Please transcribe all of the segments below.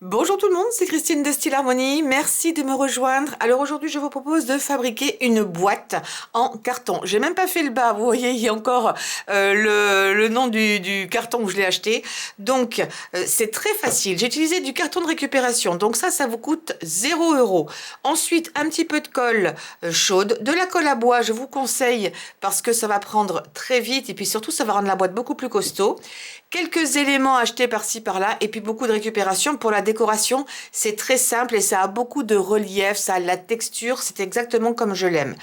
Bonjour tout le monde, c'est Christine de Style Harmonie. Merci de me rejoindre. Alors aujourd'hui, je vous propose de fabriquer une boîte en carton. J'ai même pas fait le bas, vous voyez, il y a encore le nom du carton où je l'ai acheté. Donc, c'est très facile. J'ai utilisé du carton de récupération. Donc ça vous coûte 0 €. Ensuite, un petit peu de colle chaude, de la colle à bois, je vous conseille parce que ça va prendre très vite et puis surtout, ça va rendre la boîte beaucoup plus costaud. Quelques éléments achetés par-ci par-là et puis beaucoup de récupération pour la décoration. C'est très simple et ça a beaucoup de relief, ça a la texture, c'est exactement comme je l'aime.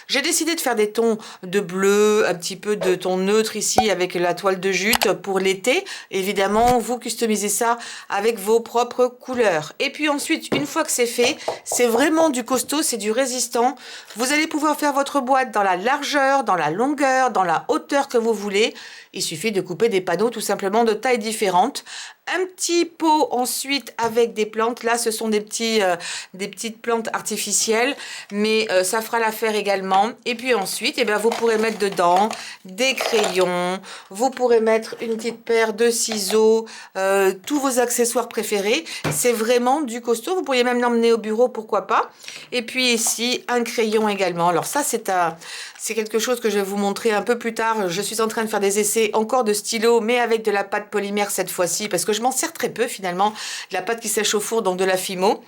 J'ai décidé de faire des tons de bleu, un petit peu de ton neutre ici avec la toile de jute pour l'été. Évidemment, vous customisez ça avec vos propres couleurs. Et puis ensuite, une fois que c'est fait, c'est vraiment du costaud, c'est du résistant. Vous allez pouvoir faire votre boîte dans la largeur, dans la longueur, dans la hauteur que vous voulez. Il suffit de couper des panneaux tout simplement de tailles différentes. Un petit pot ensuite avec des plantes. Là, ce sont des petites plantes artificielles, mais ça fera l'affaire également. Et puis ensuite, eh bien, vous pourrez mettre dedans des crayons. Vous pourrez mettre une petite paire de ciseaux, tous vos accessoires préférés. C'est vraiment du costaud. Vous pourriez même l'emmener au bureau, pourquoi pas. Et puis ici, un crayon également. Alors ça, c'est quelque chose que je vais vous montrer un peu plus tard. Je suis en train de faire des essais encore de stylo, mais avec de la pâte polymère cette fois-ci, parce que je m'en sers très peu finalement, de la pâte qui sèche au four, donc de la Fimo.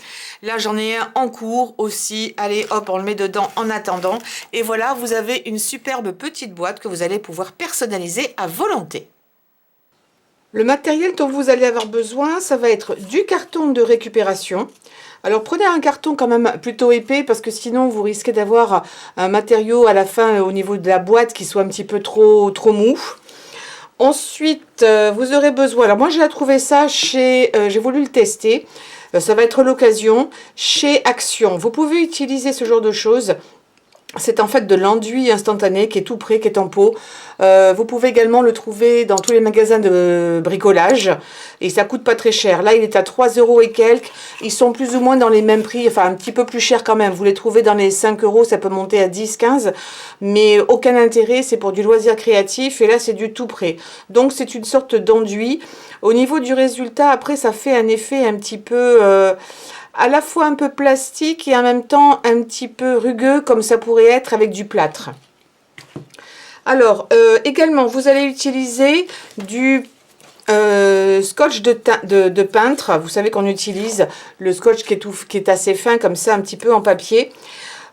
Là, j'en ai un en cours aussi. Allez, hop, on le met dedans en attendant. Et voilà, vous avez une superbe petite boîte que vous allez pouvoir personnaliser à volonté. Le matériel dont vous allez avoir besoin, ça va être du carton de récupération. Alors prenez un carton quand même plutôt épais parce que sinon vous risquez d'avoir un matériau à la fin au niveau de la boîte qui soit un petit peu trop mou. Ensuite, vous aurez besoin, alors moi j'ai trouvé ça chez, j'ai voulu le tester, ça va être l'occasion, chez Action. Vous pouvez utiliser ce genre de choses. C'est en fait de l'enduit instantané qui est tout prêt, qui est en pot. Vous pouvez également le trouver dans tous les magasins de bricolage et ça coûte pas très cher. Là, il est à 3 € et quelques. Ils sont plus ou moins dans les mêmes prix, enfin un petit peu plus cher quand même. Vous les trouvez dans les 5 €, ça peut monter à 10, 15. Mais aucun intérêt, c'est pour du loisir créatif et là, c'est du tout prêt. Donc, c'est une sorte d'enduit. Au niveau du résultat, après, ça fait un effet un petit peu... à la fois un peu plastique et en même temps un petit peu rugueux comme ça pourrait être avec du plâtre. Alors également vous allez utiliser du scotch de peintre. Vous savez qu'on utilise le scotch qui est assez fin comme ça, un petit peu en papier.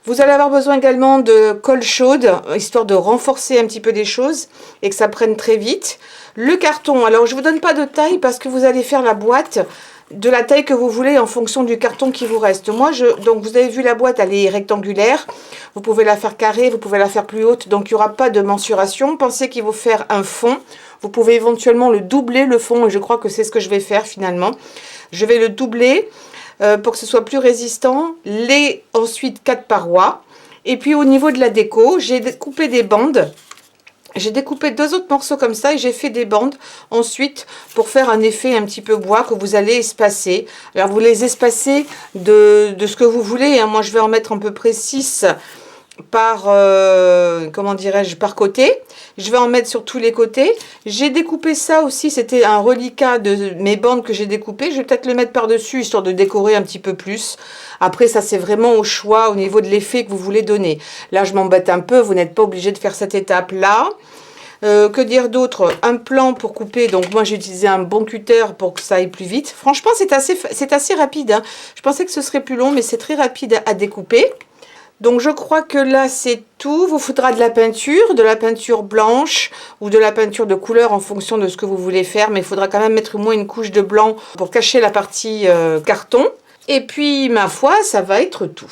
Vous allez avoir besoin également de colle chaude, histoire de renforcer un petit peu des choses et que ça prenne très vite. Le carton, alors je ne vous donne pas de taille parce que vous allez faire la boîte de la taille que vous voulez en fonction du carton qui vous reste. Moi, donc vous avez vu la boîte, elle est rectangulaire. Vous pouvez la faire carrée, vous pouvez la faire plus haute, donc il n'y aura pas de mensuration. Pensez qu'il faut faire un fond. Vous pouvez éventuellement le doubler, le fond, et je crois que c'est ce que je vais faire finalement. Je vais le doubler pour que ce soit plus résistant. Ensuite 4 parois. Et puis au niveau de la déco, j'ai coupé des bandes. J'ai découpé 2 autres morceaux comme ça et j'ai fait des bandes ensuite pour faire un effet un petit peu bois que vous allez espacer. Alors vous les espacez de ce que vous voulez, hein. Moi je vais en mettre à peu près 6 par, comment dirais-je, par côté. Je vais en mettre sur tous les côtés. J'ai découpé ça aussi, c'était un reliquat de mes bandes que j'ai découpées. Je vais peut-être le mettre par-dessus, histoire de décorer un petit peu plus. Après, ça, c'est vraiment au choix, au niveau de l'effet que vous voulez donner. Là, je m'embête un peu, vous n'êtes pas obligé de faire cette étape-là. Que dire d'autre? Un plan pour couper. Donc, moi, j'ai utilisé un bon cutter pour que ça aille plus vite. Franchement, c'est assez rapide, hein. Je pensais que ce serait plus long, mais c'est très rapide à découper. Donc je crois que là c'est tout. Vous faudra de la peinture blanche ou de la peinture de couleur en fonction de ce que vous voulez faire. Mais il faudra quand même mettre au moins une couche de blanc pour cacher la partie carton. Et puis ma foi, ça va être tout.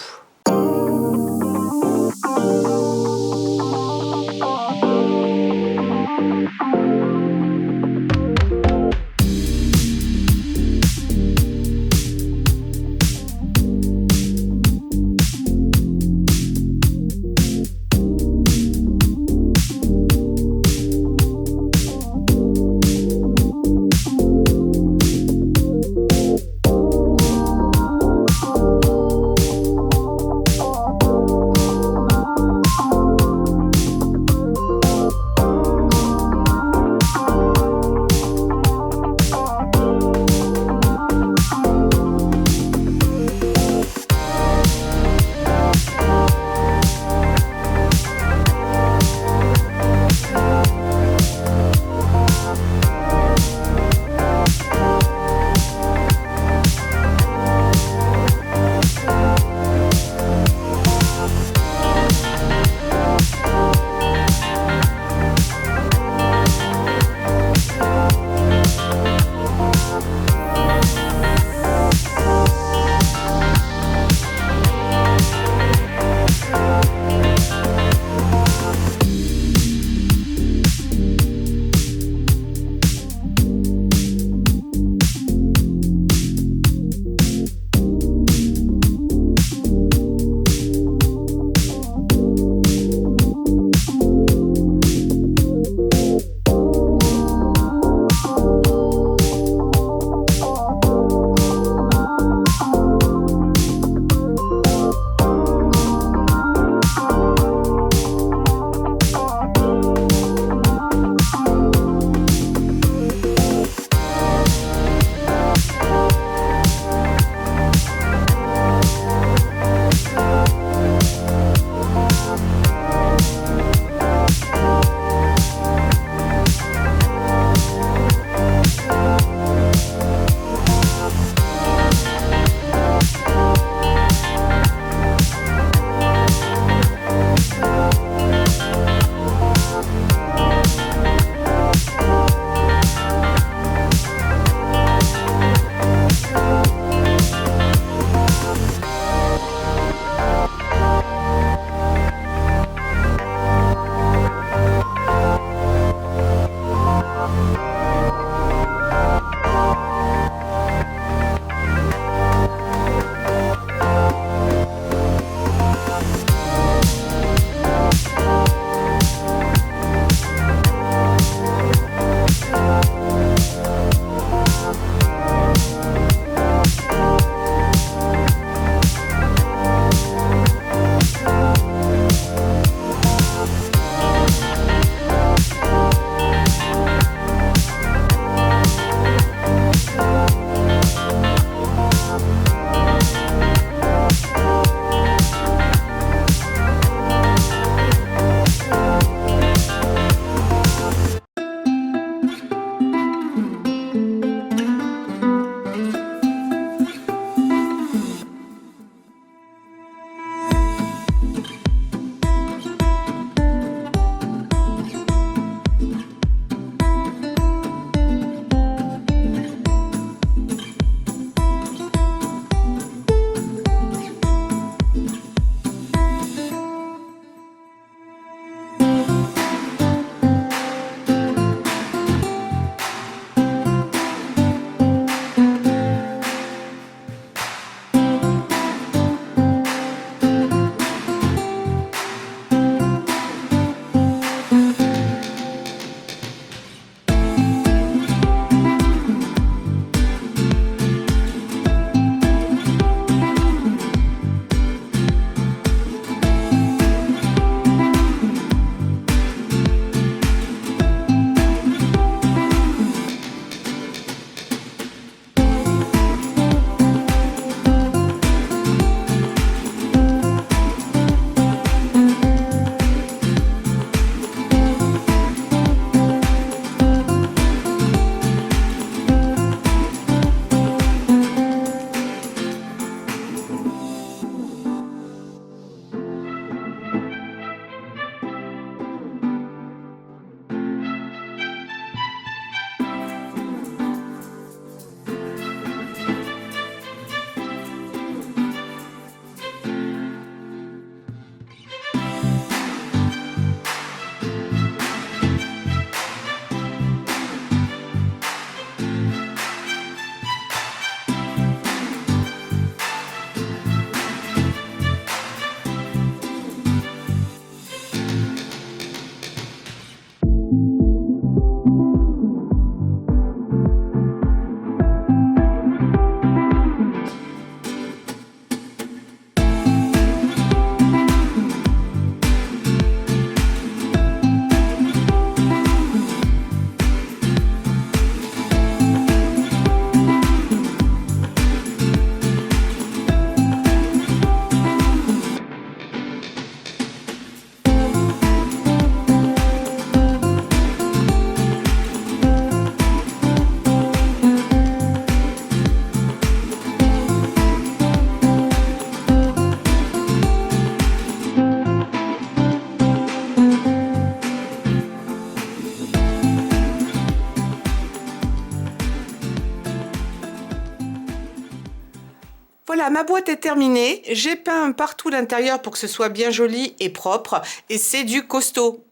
Voilà, ma boîte est terminée. J'ai peint partout l'intérieur pour que ce soit bien joli et propre. Et c'est du costaud.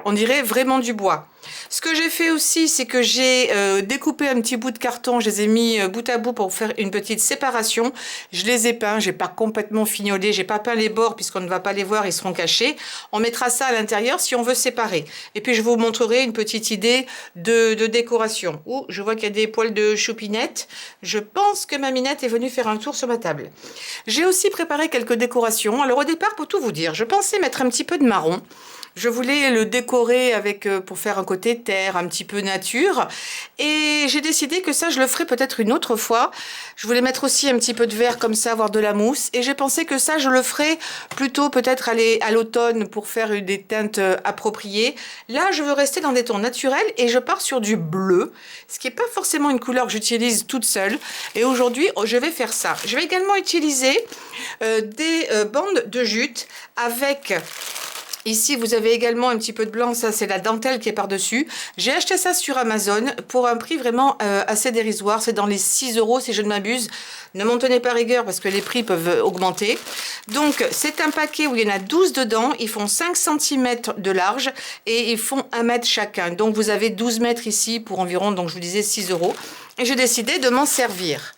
On dirait vraiment du bois. Ce que j'ai fait aussi, c'est que j'ai découpé un petit bout de carton, je les ai mis bout à bout pour faire une petite séparation. Je les ai peints, j'ai pas complètement fignolé, j'ai pas peint les bords puisqu'on ne va pas les voir, ils seront cachés. On mettra ça à l'intérieur si on veut séparer. Et puis je vous montrerai une petite idée de décoration. Oh, je vois qu'il y a des poils de choupinette. Je pense que ma Minette est venue faire un tour sur ma table. J'ai aussi préparé quelques décorations. Alors au départ, pour tout vous dire, je pensais mettre un petit peu de marron. Je voulais le décorer avec pour faire un côté terre, un petit peu nature. Et j'ai décidé que ça, je le ferai peut-être une autre fois. Je voulais mettre aussi un petit peu de vert comme ça, avoir de la mousse. Et j'ai pensé que ça, je le ferai plutôt peut-être aller à l'automne pour faire des teintes appropriées. Là, je veux rester dans des tons naturels et je pars sur du bleu, ce qui n'est pas forcément une couleur que j'utilise toute seule. Et aujourd'hui, je vais faire ça. Je vais également utiliser des bandes de jute avec... Ici, vous avez également un petit peu de blanc, ça c'est la dentelle qui est par-dessus. J'ai acheté ça sur Amazon pour un prix vraiment assez dérisoire. C'est dans les 6 € si je ne m'abuse. Ne m'en tenez pas rigueur parce que les prix peuvent augmenter. Donc, c'est un paquet où il y en a 12 dedans. Ils font 5 cm de large et ils font 1 mètre chacun. Donc, vous avez 12 mètres ici pour environ, donc je vous disais 6 €. Et j'ai décidé de m'en servir.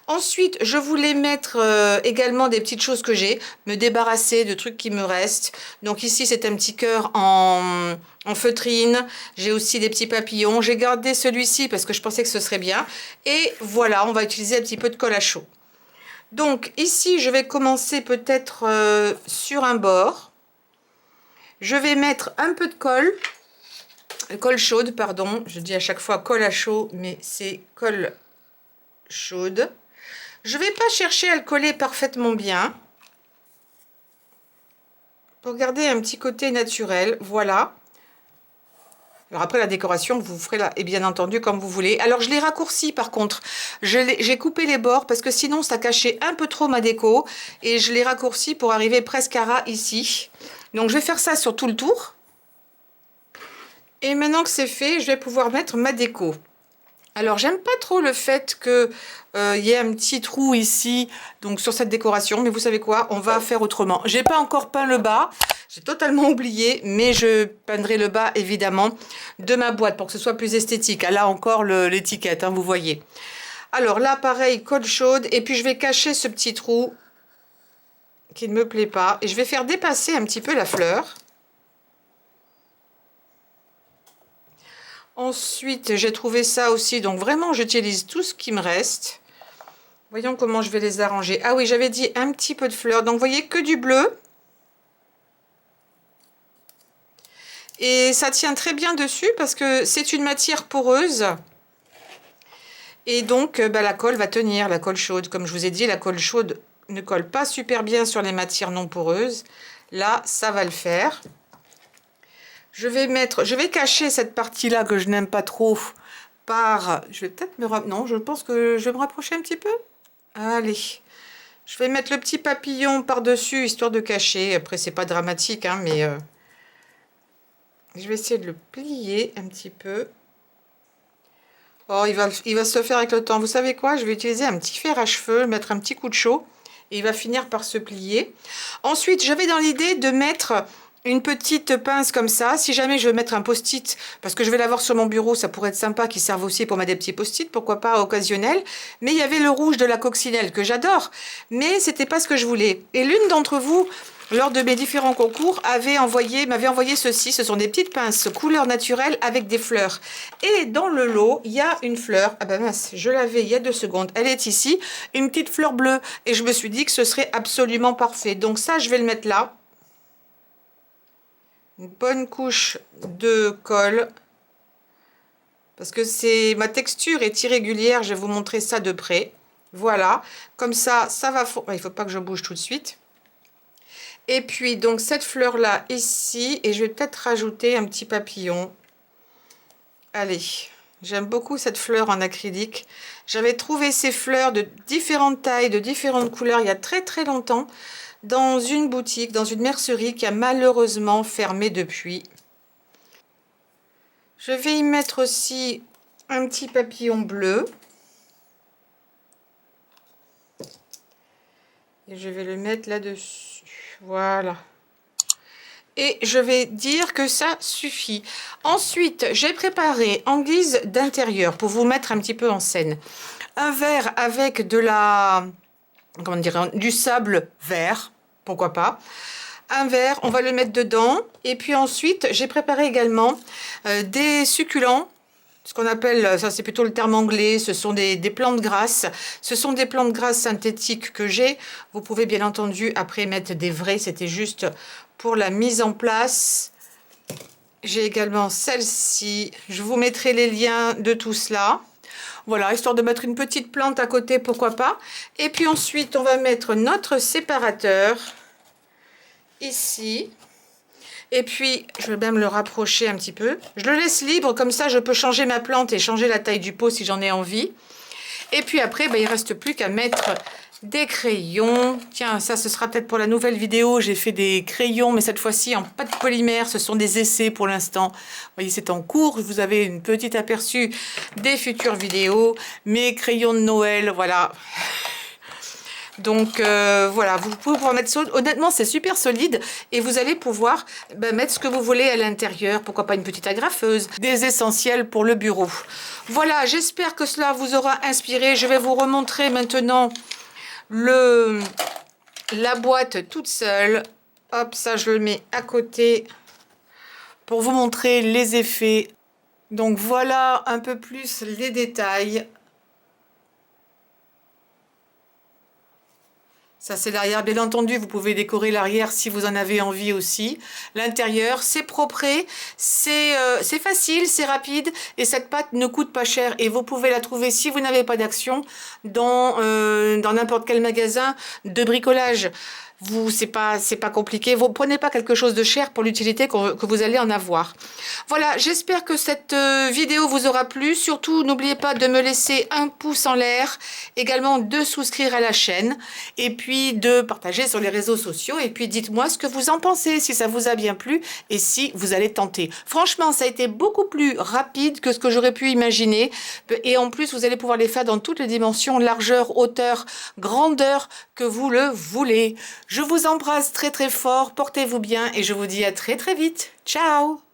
Ensuite, je voulais mettre également des petites choses que j'ai, me débarrasser de trucs qui me restent. Donc ici, c'est un petit cœur en feutrine. J'ai aussi des petits papillons. J'ai gardé celui-ci parce que je pensais que ce serait bien. Et voilà, on va utiliser un petit peu de colle à chaud. Donc ici, je vais commencer peut-être sur un bord. Je vais mettre un peu de colle chaude, pardon. Je dis à chaque fois colle à chaud, mais c'est colle chaude. Je ne vais pas chercher à le coller parfaitement bien. Pour garder un petit côté naturel, voilà. Alors après la décoration, vous ferez là, et bien entendu comme vous voulez. Alors je l'ai raccourci par contre. J'ai coupé les bords parce que sinon ça cachait un peu trop ma déco. Et je l'ai raccourci pour arriver presque à ras ici. Donc je vais faire ça sur tout le tour. Et maintenant que c'est fait, je vais pouvoir mettre ma déco. Alors, j'aime pas trop le fait que y ait un petit trou ici, donc sur cette décoration, mais vous savez quoi, on va faire autrement. J'ai pas encore peint le bas, j'ai totalement oublié, mais je peindrai le bas, évidemment, de ma boîte pour que ce soit plus esthétique. Ah, là encore, l'étiquette, hein, vous voyez. Alors là, pareil, colle chaude, et puis je vais cacher ce petit trou qui ne me plaît pas, et je vais faire dépasser un petit peu la fleur. Ensuite, j'ai trouvé ça aussi, donc vraiment, j'utilise tout ce qui me reste. Voyons comment je vais les arranger. Ah oui, j'avais dit un petit peu de fleurs, donc vous voyez que du bleu. Et ça tient très bien dessus parce que c'est une matière poreuse. Et donc, la colle va tenir, la colle chaude. Comme je vous ai dit, la colle chaude ne colle pas super bien sur les matières non poreuses. Là, ça va le faire. Je vais cacher cette partie-là que je n'aime pas trop par... Je vais peut-être me... Non, je pense que je vais me rapprocher un petit peu. Allez. Je vais mettre le petit papillon par-dessus, histoire de cacher. Après, c'est pas dramatique, hein, mais... Je vais essayer de le plier un petit peu. Oh, il va se faire avec le temps. Vous savez quoi? Je vais utiliser un petit fer à cheveux, mettre un petit coup de chaud. Et il va finir par se plier. Ensuite, j'avais dans l'idée de mettre... une petite pince comme ça, si jamais je veux mettre un post-it, parce que je vais l'avoir sur mon bureau, ça pourrait être sympa qu'il serve aussi pour mettre des petits post-it, pourquoi pas occasionnel. Mais il y avait le rouge de la coccinelle que j'adore, mais c'était pas ce que je voulais. Et l'une d'entre vous, lors de mes différents concours, m'avait envoyé ceci. Ce sont des petites pinces couleur naturelle avec des fleurs. Et dans le lot, il y a une fleur. Ah ben mince, je l'avais il y a 2 secondes. Elle est ici, une petite fleur bleue. Et je me suis dit que ce serait absolument parfait. Donc ça, je vais le mettre là. Une bonne couche de colle parce que ma texture est irrégulière, je vais vous montrer ça de près. Voilà, comme ça va il ne faut pas que je bouge tout de suite. Et puis donc cette fleur là ici, et je vais peut-être rajouter un petit papillon. Allez, j'aime beaucoup cette fleur en acrylique. J'avais trouvé ces fleurs de différentes tailles, de différentes couleurs il y a très très longtemps, dans une boutique, dans une mercerie qui a malheureusement fermé depuis. Je vais y mettre aussi un petit papillon bleu. Et je vais le mettre là-dessus. Voilà. Et je vais dire que ça suffit. Ensuite, j'ai préparé en guise d'intérieur, pour vous mettre un petit peu en scène, un verre avec de la, comment dire, du sable vert, pourquoi pas. Un verre, on va le mettre dedans. Et puis ensuite, j'ai préparé également des succulents. Ce qu'on appelle, ça c'est plutôt le terme anglais, ce sont des plantes grasses. Ce sont des plantes grasses synthétiques que j'ai. Vous pouvez bien entendu après mettre des vrais, c'était juste pour la mise en place. J'ai également celle-ci. Je vous mettrai les liens de tout cela. Voilà, histoire de mettre une petite plante à côté, pourquoi pas. Et puis ensuite, on va mettre notre séparateur ici. Et puis, je vais même le rapprocher un petit peu. Je le laisse libre, comme ça, je peux changer ma plante et changer la taille du pot si j'en ai envie. Et puis après, ben, il ne reste plus qu'à mettre des crayons. Tiens, ça, ce sera peut-être pour la nouvelle vidéo. J'ai fait des crayons, mais cette fois-ci en pâte polymère. Ce sont des essais pour l'instant. Vous voyez, c'est en cours. Vous avez une petite aperçu des futures vidéos. Mes crayons de Noël, voilà. Donc voilà, vous pouvez pouvoir mettre ça. Honnêtement, c'est super solide et vous allez pouvoir mettre ce que vous voulez à l'intérieur. Pourquoi pas une petite agrafeuse, des essentiels pour le bureau. Voilà, j'espère que cela vous aura inspiré. Je vais vous remontrer maintenant la boîte toute seule. Hop, ça je le mets à côté pour vous montrer les effets. Donc voilà un peu plus les détails. Ça, c'est l'arrière. Bien entendu, vous pouvez décorer l'arrière si vous en avez envie aussi. L'intérieur, c'est propre, c'est facile, c'est rapide et cette pâte ne coûte pas cher. Et vous pouvez la trouver, si vous n'avez pas d'action, dans n'importe quel magasin de bricolage. C'est pas compliqué. Vous prenez pas quelque chose de cher pour l'utilité que vous allez en avoir. Voilà, j'espère que cette vidéo vous aura plu. Surtout, n'oubliez pas de me laisser un pouce en l'air. Également, de souscrire à la chaîne. Et puis, de partager sur les réseaux sociaux. Et puis, dites-moi ce que vous en pensez, si ça vous a bien plu et si vous allez tenter. Franchement, ça a été beaucoup plus rapide que ce que j'aurais pu imaginer. Et en plus, vous allez pouvoir les faire dans toutes les dimensions, largeur, hauteur, grandeur que vous le voulez. Je vous embrasse très très fort, portez-vous bien et je vous dis à très très vite. Ciao!